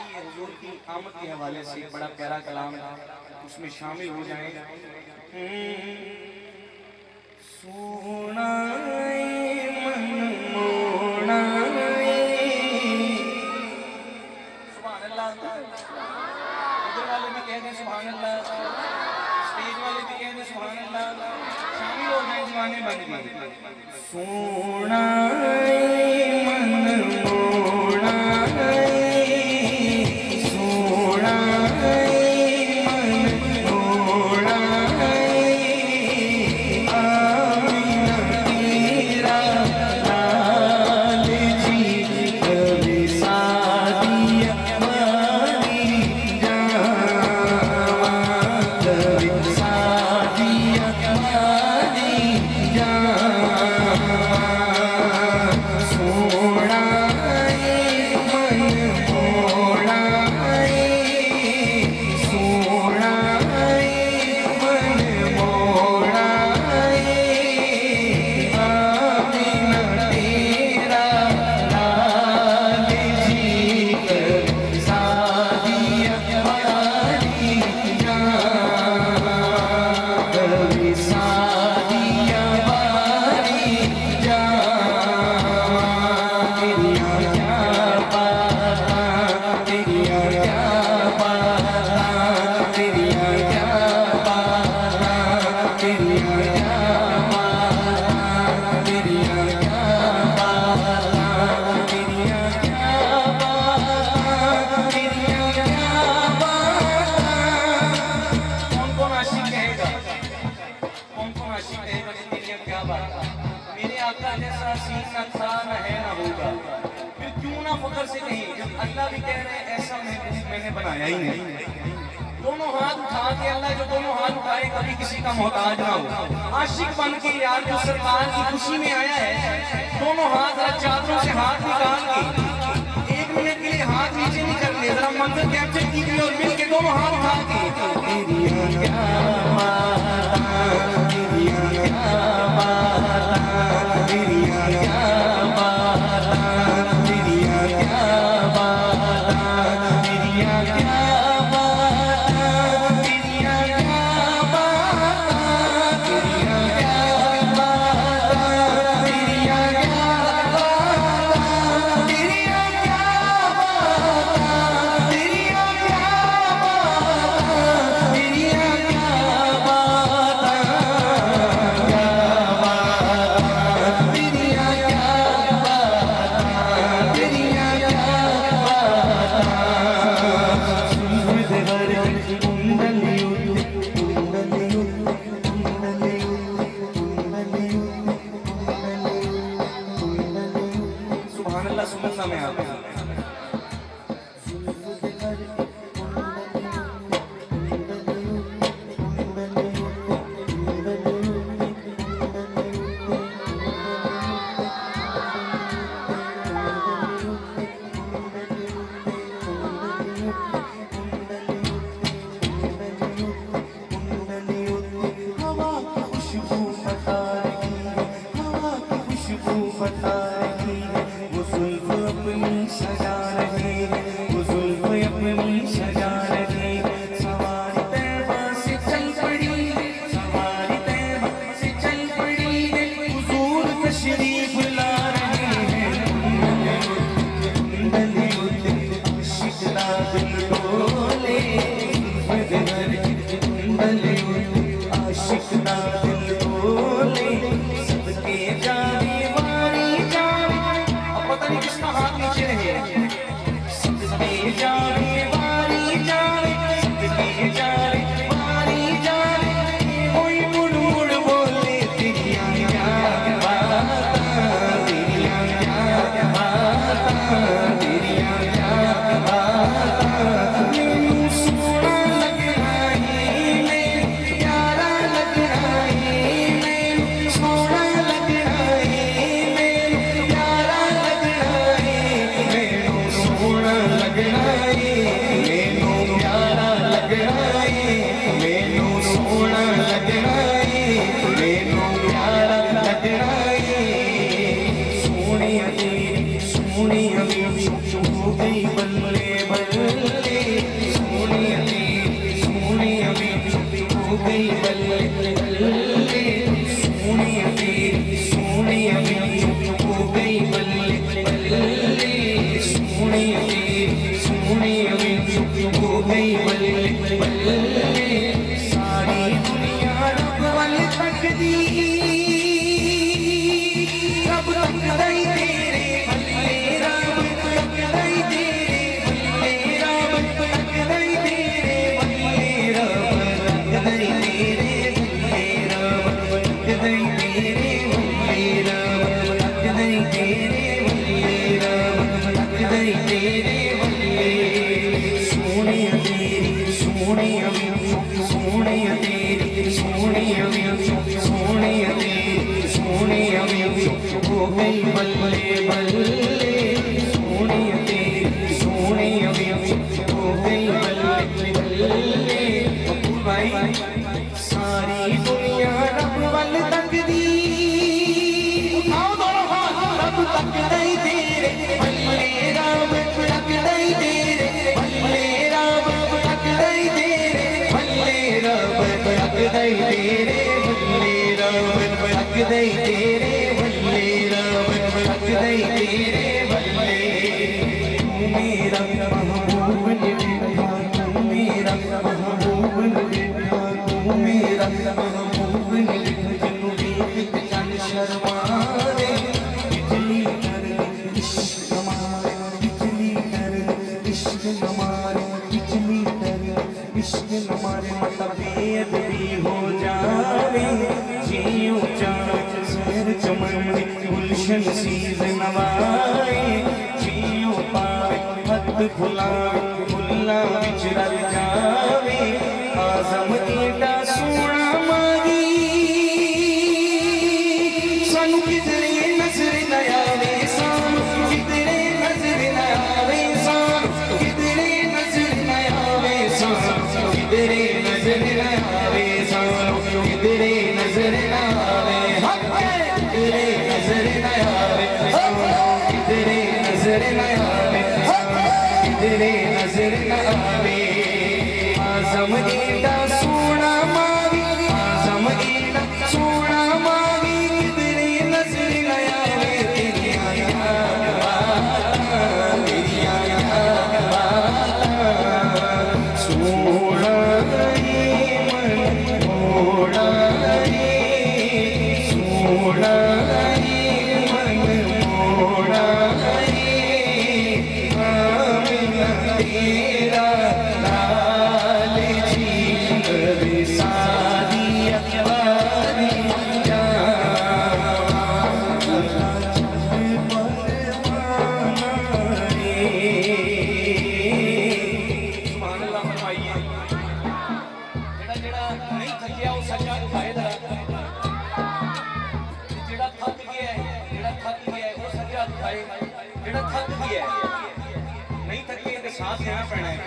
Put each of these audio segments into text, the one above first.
आइए हुजूर की आमद के हवाले से एक बड़ा प्यारा कलाम उसमें शामिल हो जाए। सोना मन मोना सुभान अल्लाह। उधर वाले भी कह दें सुभान अल्लाह, स्टेज वाले भी कह दें सुभान अल्लाह, शामिल हो जाए दीवाने बन गए। सोना मेरे आका जैसा सीना था न है न होगा, फिर क्यों ना फख्र से कहीं जब अल्लाह भी कह रहे हैं ऐसा मैंने बनाया ही नहीं। दोनों हाथ उठा के अल्लाह जो दोनों हाथ उठाए कभी किसी का मोहताज ना हो। आशिक बन के यार जो सरकार की खुशी में आया है, दोनों हाथ चादरों से हाथ निकाल के 1 मिनट के लिए हाथ नीचे नहीं करने, जरा मंजर कैप्चर कीजिए और मिल के दोनों हाथ उठा सुनना में आता है। सोने अभी बल्ले बल्ले सोने हो गई बल्ले बल्ले सारी दुनिया रब वल तकदी रब तकदई तेरे बल्ले रब तकदई तेरे बल्ले रब तकदई तेरे बल्ले रब तकदई तेरे बल्ले रब तकदई तेरे बल्ले रब तकदई तेरे बल्ले रब तकदई तेरे बल्ले सोने तेरी सोने सोने तेरी सोने सोने तेरी सोने हो गई बल्ले बल्ले सोने तेरी सोने हो गई बल्ले बल्ले भाई सारी दुनिया रब वल तकदी उठाओ दोनों हाथ रब तकदई तेरे बल्ले रब तकदई तेरे बल्ले रब तकदई तेरे बल्ले रब तकदई तेरे बल्ले रब तकदई तेरे बल्ले रब तकदई तेरे बल्ले तू मेरा महबूब निभा तू मेरा महबूब निभा तू मेरा महबूब निभा जिन्नू देख चल शर्मावे बिजली कर इश्क मारे बिजली कर इश्क मारे बिजली कर इश्क मारे मतलब बेअदबी हो जावे जीऊं चाच सैर चमन गुलशन सीज नवाए जीऊं पावे हद भुलावे भुला विच रल जावे आजम एडा सोना मागी सानू किधरे नजर न आवे सानू किधरे नजर न आवे सानू किधरे नजर न आवे सानू किधरे नजर न आवे सानू किधरे नजर न आवे किधरे नजर न आवे किधरे नजर न आवे किधरे नजर न आवे आजम एडा सोना मावी आजम एडा सोना मावी किधरे नजर न आवे तेरी आया तेरी आया सोना ये मन मोड़ा ये सोना ये मन मोड़ा ये आमिना तेरा लाल जी सारी अखबारी नहीं थकिया वो सच्चा उठाए जरा जेड़ा थक गया है वो सच्चा उठाए जेड़ा थक गया है नहीं थके तो साथ देना पैना है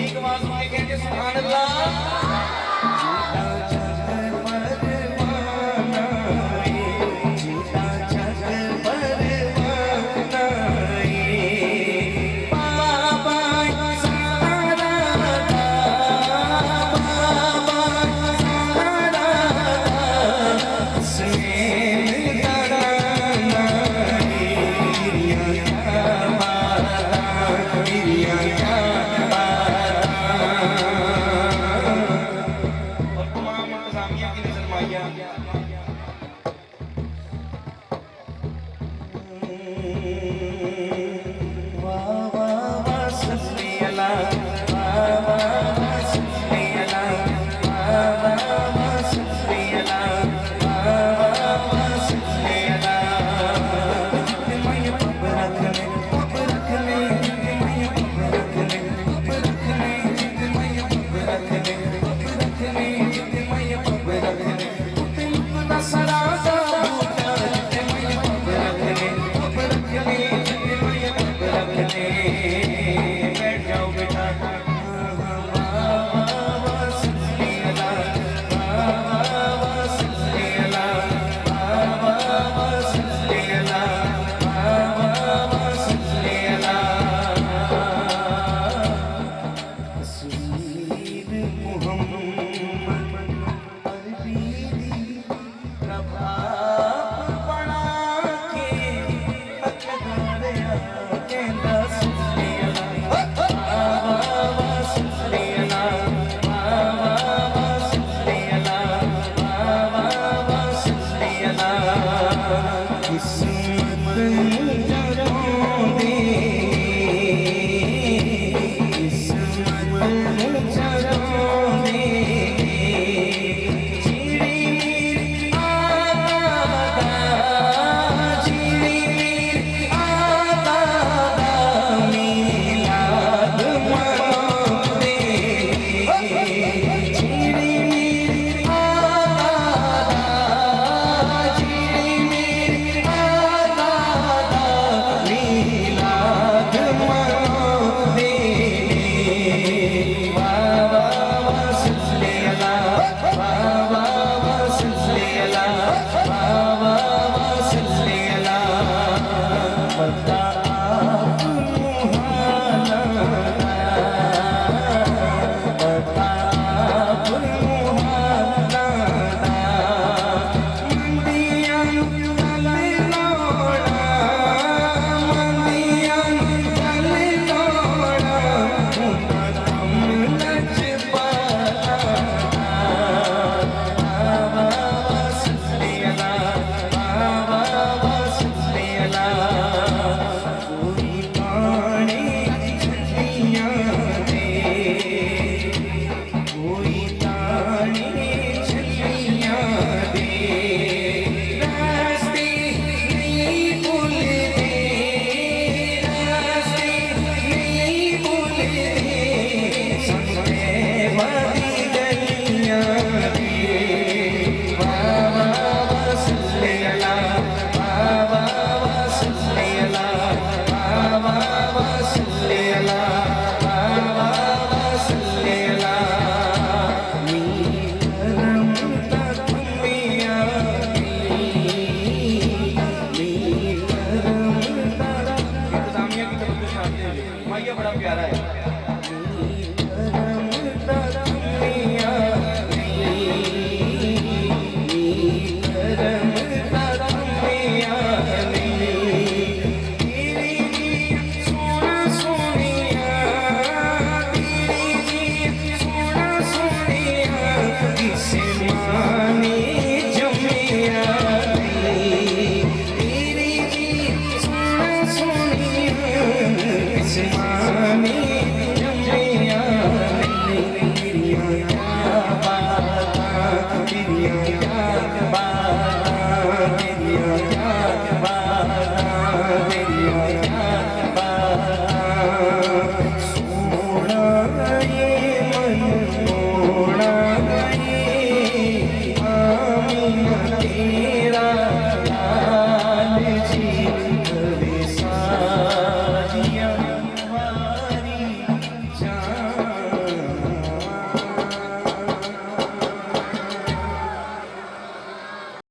एक आवाज में कहते सुभान अल्लाह किस्मत